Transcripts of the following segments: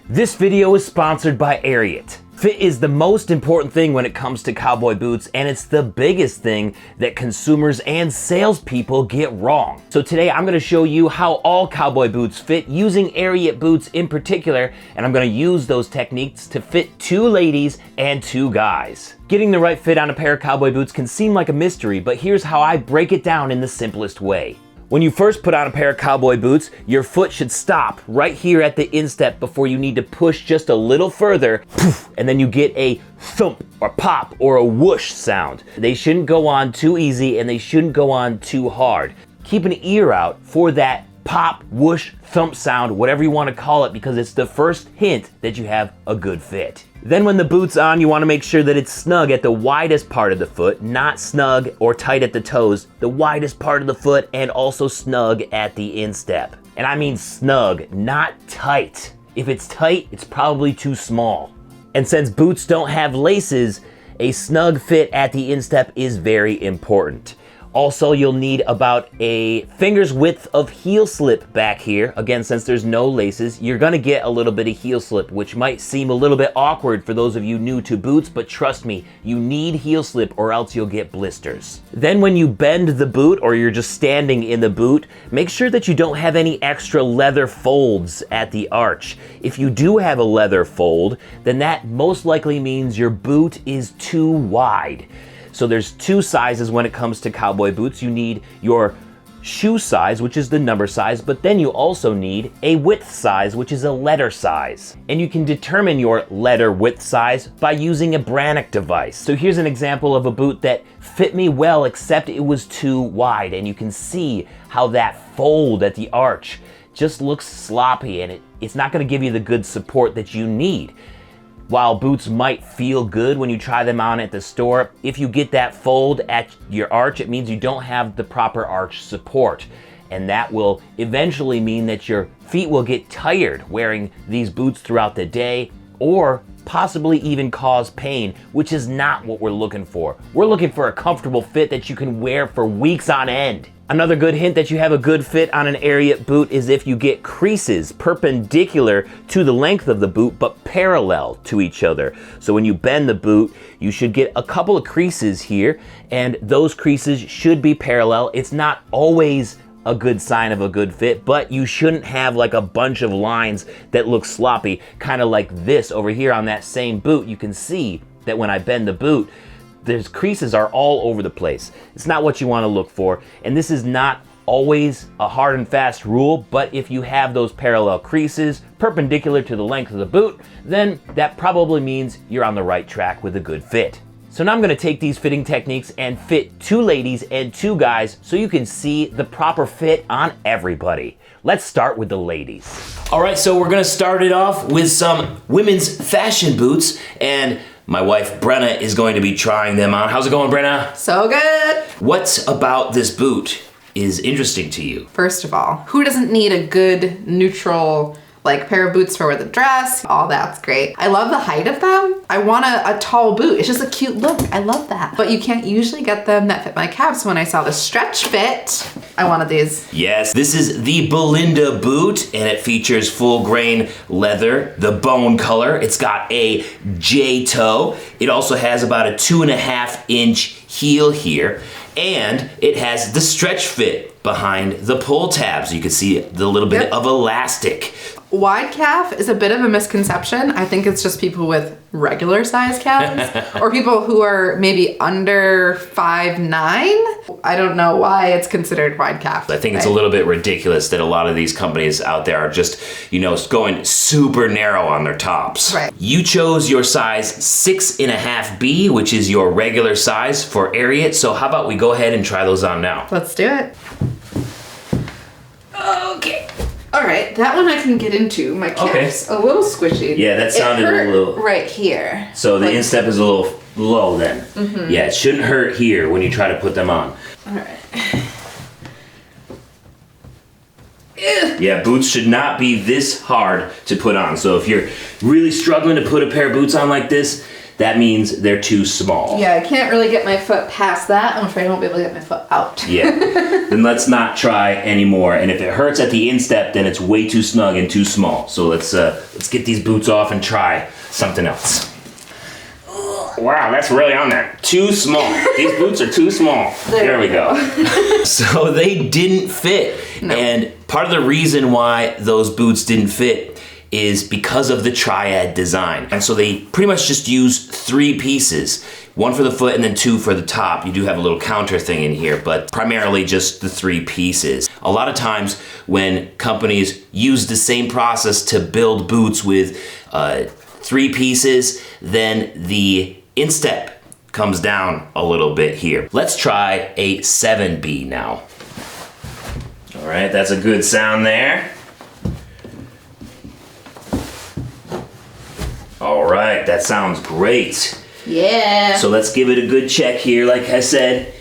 This video is sponsored by Ariat. Fit is the most important thing when it comes to cowboy boots, and it's the biggest thing that consumers and salespeople get wrong. So today I'm gonna show you how all cowboy boots fit using Ariat boots in particular, and I'm gonna use those techniques to fit 2 ladies and 2 guys. Getting the right fit on a pair of cowboy boots can seem like a mystery, but here's how I break it down in the simplest way. When you first put on a pair of cowboy boots, your foot should stop right here at the instep before you need to push just a little further, and then you get a thump or pop or a whoosh sound. They shouldn't go on too easy and they shouldn't go on too hard. Keep an ear out for that pop, whoosh, thump sound, whatever you want to call it, because it's the first hint that you have a good fit. Then when the boot's on, you want to make sure that it's snug at the widest part of the foot, not snug or tight at the toes, the widest part of the foot, and also snug at the instep. And I mean snug, not tight. If it's tight, it's probably too small. And since boots don't have laces, a snug fit at the instep is very important. Also, you'll need about a finger's width of heel slip back here. Again, since there's no laces, you're gonna get a little bit of heel slip, which might seem a little bit awkward for those of you new to boots, but trust me, you need heel slip or else you'll get blisters. Then when you bend the boot or you're just standing in the boot, make sure that you don't have any extra leather folds at the arch. If you do have a leather fold, then that most likely means your boot is too wide. So there's 2 sizes when it comes to cowboy boots. You need your shoe size, which is the number size, but then you also need a width size, which is a letter size. And you can determine your letter width size by using a Brynna device. So here's an example of a boot that fit me well, except it was too wide. And you can see how that fold at the arch just looks sloppy, and it's not gonna give you the good support that you need. While boots might feel good when you try them on at the store, if you get that fold at your arch, it means you don't have the proper arch support. And that will eventually mean that your feet will get tired wearing these boots throughout the day, or possibly even cause pain, which is not what we're looking for. We're looking for a comfortable fit that you can wear for weeks on end. Another good hint that you have a good fit on an Ariat boot is if you get creases perpendicular to the length of the boot but parallel to each other. So when you bend the boot, you should get a couple of creases here, and those creases should be parallel. It's not always a good sign of a good fit, but you shouldn't have like a bunch of lines that look sloppy, kind of like this over here on that same boot. You can see that when I bend the boot, there's creases are all over the place. It's not what you want to look for, and this is not always a hard and fast rule, but if you have those parallel creases perpendicular to the length of the boot, then that probably means you're on the right track with a good fit. So now I'm gonna take these fitting techniques and fit 2 ladies and 2 guys so you can see the proper fit on everybody. Let's start with the ladies. All right, so we're gonna start it off with some women's fashion boots, and my wife Brynna is going to be trying them on. How's it going, Brynna? So good. What about this boot is interesting to you? First of all, who doesn't need a good neutral pair of boots for with a dress? All that's great. I love the height of them. I want a tall boot. It's just a cute look. I love that. But you can't usually get them that fit my calves. So when I saw the stretch fit, I wanted these. Yes, this is the Belinda boot, and it features full grain leather, the bone color. It's got a J toe. It also has about a 2.5 inch heel here, and it has the stretch fit behind the pull tabs. You can see the little bit of elastic. Wide calf is a bit of a misconception. I think it's just people with regular size calves or people who are maybe under 5'9". I don't know why it's considered wide calf. I think it's a little bit ridiculous that a lot of these companies out there are just, going super narrow on their tops. Right. You chose your size 6.5B, which is your regular size for Ariat. So how about we go ahead and try those on now? Let's do it. Okay. All right, that one I can get into. My calf's a little squishy. Yeah, that sounded a little... right here. So the instep is a little low then. Mm-hmm. Yeah, it shouldn't hurt here when you try to put them on. All right. Yeah, boots should not be this hard to put on. So if you're really struggling to put a pair of boots on like this, that means they're too small. Yeah, I can't really get my foot past that. I'm afraid I won't be able to get my foot out. Yeah, then let's not try anymore. And if it hurts at the instep, then it's way too snug and too small. So let's get these boots off and try something else. Wow, that's really on there. Too small. These boots are too small. There we go. So they didn't fit. No. And part of the reason why those boots didn't fit is because of the triad design. And so they pretty much just use 3 pieces. 1 for the foot and then 2 for the top. You do have a little counter thing in here, but primarily just the 3 pieces. A lot of times when companies use the same process to build boots with 3 pieces, then the instep comes down a little bit here. Let's try a 7B now. All right, that's a good sound there. All right, that sounds great. Yeah. So let's give it a good check here. Like I said,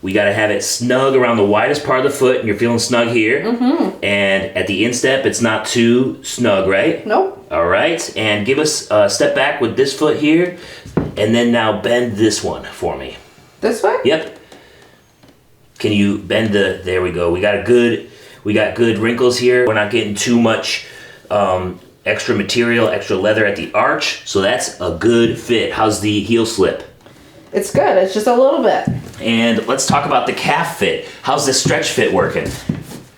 we gotta have it snug around the widest part of the foot, and you're feeling snug here. Mm-hmm. And at the instep, it's not too snug, right? Nope. All right, and give us a step back with this foot here, and then now bend this one for me. This way? Yep. Can you bend there we go. We got good wrinkles here. We're not getting too much extra material, extra leather at the arch, so that's a good fit. How's the heel slip? It's good, it's just a little bit. And let's talk about the calf fit. How's the stretch fit working?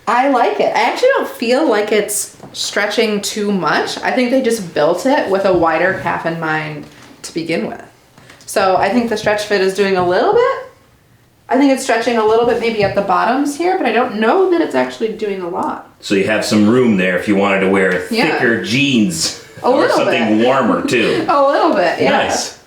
I like it. I actually don't feel like it's stretching too much. I think they just built it with a wider calf in mind to begin with. So I think the stretch fit is doing a little bit. I think it's stretching a little bit maybe at the bottoms here, but I don't know that it's actually doing a lot. So you have some room there if you wanted to wear thicker jeans or something warmer too. A little bit, yeah. Nice.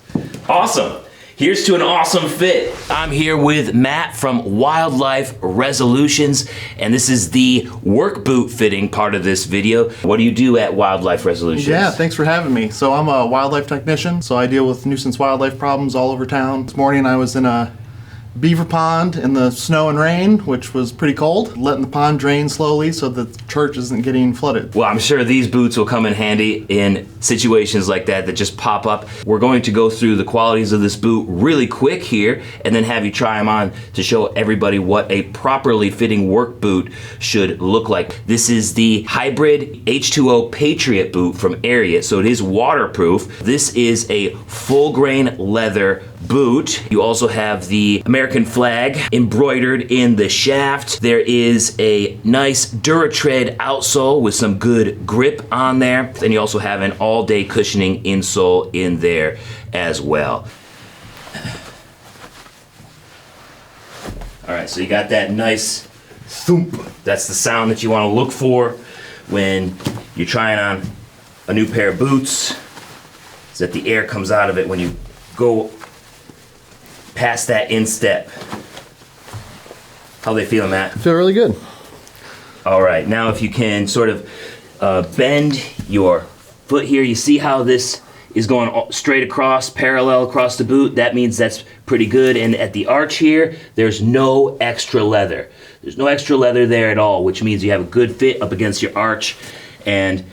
Awesome. Here's to an awesome fit. I'm here with Matt from Wildlife Resolutions, and this is the work boot fitting part of this video. What do you do at Wildlife Resolutions? Yeah, thanks for having me. So I'm a wildlife technician, so I deal with nuisance wildlife problems all over town. This morning I was in a beaver pond in the snow and rain, which was pretty cold, letting the pond drain slowly so that the church isn't getting flooded. Well, I'm sure these boots will come in handy in situations like that just pop up. We're going to go through the qualities of this boot really quick here and then have you try them on to show everybody what a properly fitting work boot should look like. This is the hybrid H2O Patriot boot from Ariat, so it is waterproof. This is a full grain leather boot. You also have the American flag embroidered in the shaft. There is a nice Duratread outsole with some good grip on there. Then you also have an all-day cushioning insole in there as well. All right, so you got that nice thump. That's the sound that you want to look for when you're trying on a new pair of boots, is that the air comes out of it when you go past that instep. How they feeling, Matt? I feel really good. All right, now if you can sort of bend your foot here, you see how this is going straight across, parallel across the boot. That means that's pretty good. And at the arch here, there's no extra leather. There's no extra leather there at all, which means you have a good fit up against your arch. And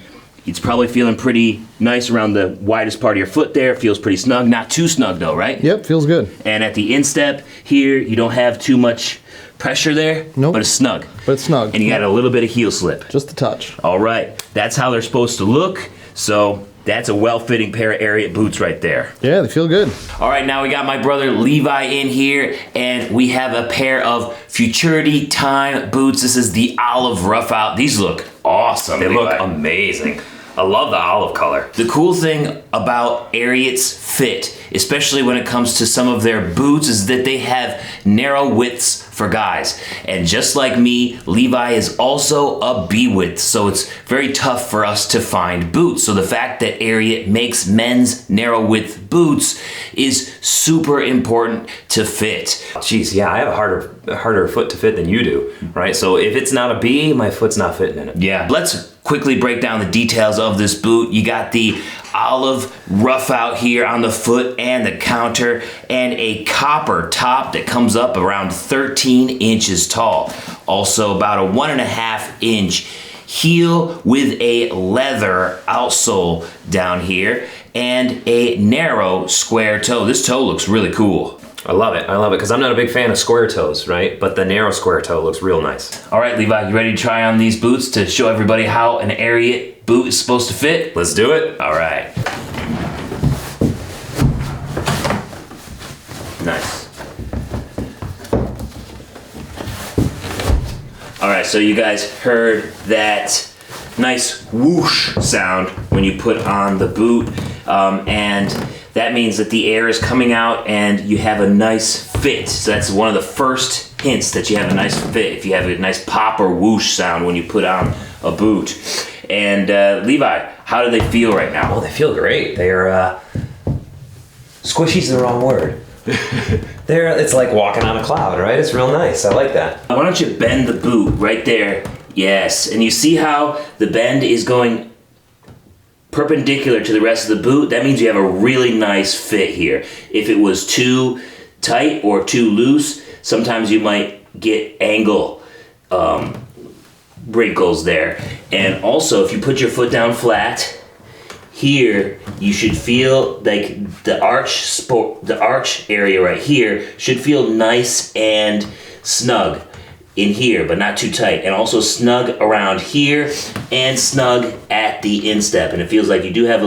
it's probably feeling pretty nice around the widest part of your foot there. It feels pretty snug. Not too snug though, right? Yep, feels good. And at the instep here, you don't have too much pressure there, nope. But it's snug. But it's snug. And you got a little bit of heel slip. Just a touch. All right, that's how they're supposed to look. So that's a well-fitting pair of Ariat boots right there. Yeah, they feel good. All right, now we got my brother Levi in here, and we have a pair of Futurity Time boots. This is the olive rough out. These look awesome. They look amazing. I love the olive color. The cool thing about Ariat's fit, especially when it comes to some of their boots, is that they have narrow widths for guys. And just like me, Levi is also a B width, so it's very tough for us to find boots. So the fact that Ariat makes men's narrow width boots is super important to fit. Jeez, yeah, I have a harder foot to fit than you do, right? So if it's not a B, my foot's not fitting in it. Yeah. Let's quickly break down the details of this boot. You got the olive rough out here on the foot and the counter, and a copper top that comes up around 13 inches tall. Also about a 1.5 inch heel with a leather outsole down here, and a narrow square toe. This toe looks really cool. I love it, because I'm not a big fan of square toes, right? But the narrow square toe looks real nice. All right, Levi, you ready to try on these boots to show everybody how an Ariat boot is supposed to fit? Let's do it. All right. Nice. All right, so you guys heard that nice whoosh sound when you put on the boot, and that means that the air is coming out and you have a nice fit. So that's one of the first hints that you have a nice fit, if you have a nice pop or whoosh sound when you put on a boot. And Levi, how do they feel right now? Oh, they feel great. They're, squishy's the wrong word. It's like walking on a cloud, right? It's real nice. I like that. Why don't you bend the boot right there? Yes, and you see how the bend is going perpendicular to the rest of the boot? That means you have a really nice fit here. If it was too tight or too loose, sometimes you might get angle wrinkles there. And also, if you put your foot down flat, here you should feel like the arch area right here should feel nice and snug in here, but not too tight, and also snug around here and snug at the instep. And it feels like you do have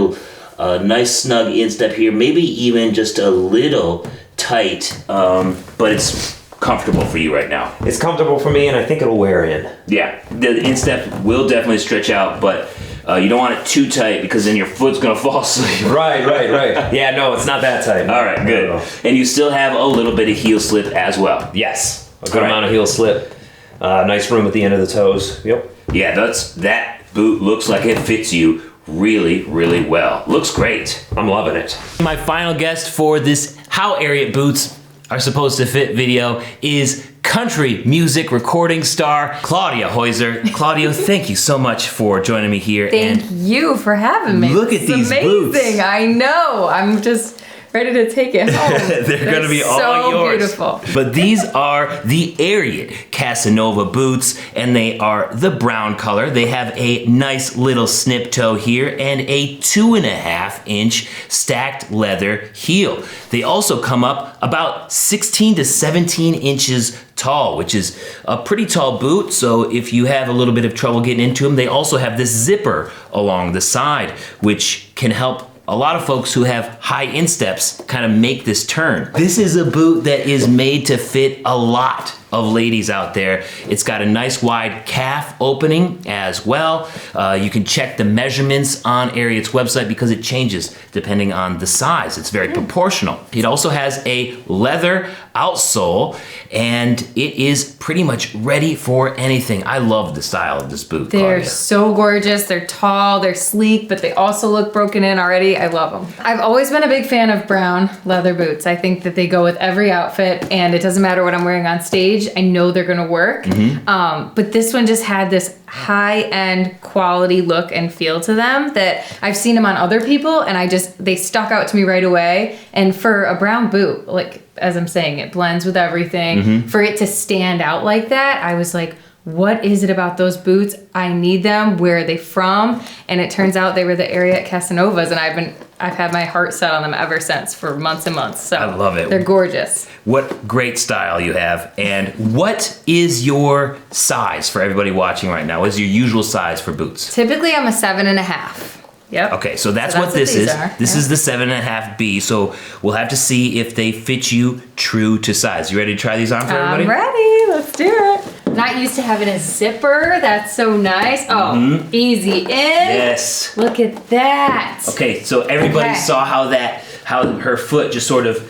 a nice snug instep here, maybe even just a little tight, but it's comfortable for you right now. It's comfortable for me, and I think it'll wear in. Yeah, the instep will definitely stretch out, but you don't want it too tight because then your foot's gonna fall asleep. Right. Yeah, no, it's not that tight. All right, good. No. And you still have a little bit of heel slip as well. Yes, a good amount of heel slip. Nice room at the end of the toes. Yep. Yeah, that boot looks like it fits you really, really well. Looks great. I'm loving it. My final guest for this How Ariat Boots Are Supposed to Fit video is country music recording star Claudia Hoyser. Claudia, thank you so much for joining me here. Thank you for having me. Look at It's these amazing. boots. I know. I'm just ready to take it home. They're going to be all so yours. Beautiful. But these are the Ariat Casanova boots, and they are the brown color. They have a nice little snip toe here and a 2.5-inch stacked leather heel. They also come up about 16 to 17 inches tall, which is a pretty tall boot. So if you have a little bit of trouble getting into them, they also have this zipper along the side, which can help a lot of folks who have high insteps kind of make this turn. This is a boot that is made to fit a lot of ladies out there. It's got a nice wide calf opening as well. You can check the measurements on Ariat's website because it changes depending on the size. It's very proportional. It also has a leather outsole, and it is pretty much ready for anything. I love the style of this boot, They're Claudia. so gorgeous. They're tall, they're sleek, but they also look broken in already. I love them. I've always been a big fan of brown leather boots. I think that they go with every outfit, and it doesn't matter what I'm wearing on stage. I know they're gonna work. But this one just had this high-end quality look and feel to them that I've seen them on other people, and they stuck out to me right away. And for a brown boot, like as I'm saying, it blends with everything. For it to stand out like that, I was like, what is it about those boots? I need them. Where are they from? And it turns out they were the Ariat Casanovas, and I've had my heart set on them ever since for months and months. So I love it. They're gorgeous. What great style you have. And what is your size for everybody watching right now? What is your usual size for boots? Typically, I'm a 7.5. Yep. Okay, so that's So what this these is. are. This Yeah. is the 7.5B. So we'll have to see if they fit you true to size. You ready to try these on for everybody? I'm ready. Let's do it. Not used to having a zipper. That's so nice. Oh, easy in. Yes. Look at that. Okay, so everybody Okay. saw how her foot just sort of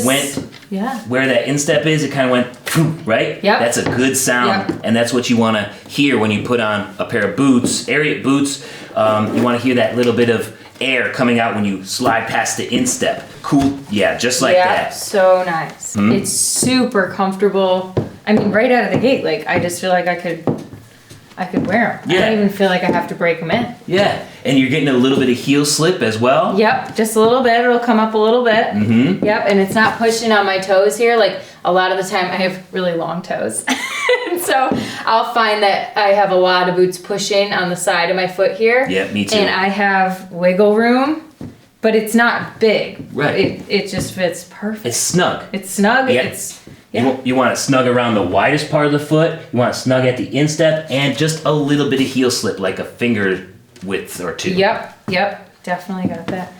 went Yeah. where that instep is. It kind of went, right? Yep. That's a good sound, Yep. and that's what you want to hear when you put on a pair of boots, Ariat boots. You want to hear that little bit of air coming out when you slide past the instep. Cool, yeah, just like Yeah, that. so nice. It's super comfortable. I mean, right out of the gate, like I just feel like I could wear them. I Yeah. don't even feel like I have to break them in. Yeah, and you're getting a little bit of heel slip as well. Yep, just a little bit. It'll come up a little bit. Yep, and it's not pushing on my toes here. Like a lot of the time, I have really long toes. so I'll find that I have a lot of boots pushing on the side of my foot here. Yeah, me too. And I have wiggle room, but it's not big. Right. It just fits perfect. It's snug. It's snug. Yeah. You want it snug around the widest part of the foot. You want it snug at the instep, and just a little bit of heel slip, like a finger width or two. Yep. Definitely got that.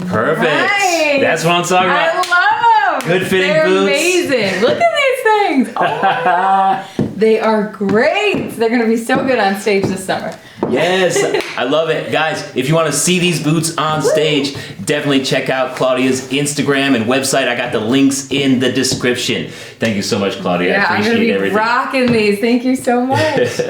Perfect. Nice. That's what I'm talking about. I love them. Good fitting They're boots. amazing. Look at these things. Oh my God. They are great. They're going to be so good on stage this summer. Yes, I love it. Guys, if you want to see these boots on stage, definitely check out Claudia's Instagram and website. I got the links in the description. Thank you so much, Claudia. Yeah, I I'm appreciate going to be everything. rocking these. Thank you so much.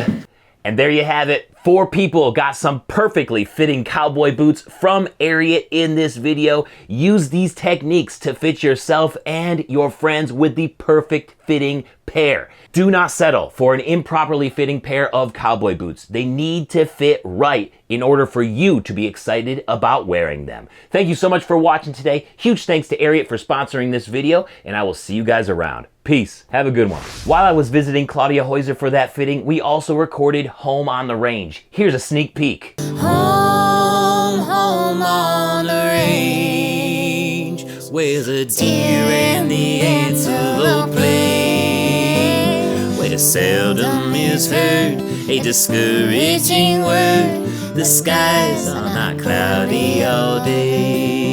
And there you have it. 4 people got some perfectly fitting cowboy boots from Ariat in this video. Use these techniques to fit yourself and your friends with the perfect fitting pair. Do not settle for an improperly fitting pair of cowboy boots. They need to fit right in order for you to be excited about wearing them. Thank you so much for watching today. Huge thanks to Ariat for sponsoring this video, and I will see you guys around. Peace. Have a good one. While I was visiting Claudia Hoyser for that fitting, we also recorded Home on the Range. Here's a sneak peek. Home on the range, where the deer and the antelope play, where seldom is heard a discouraging word. The skies are not cloudy all day.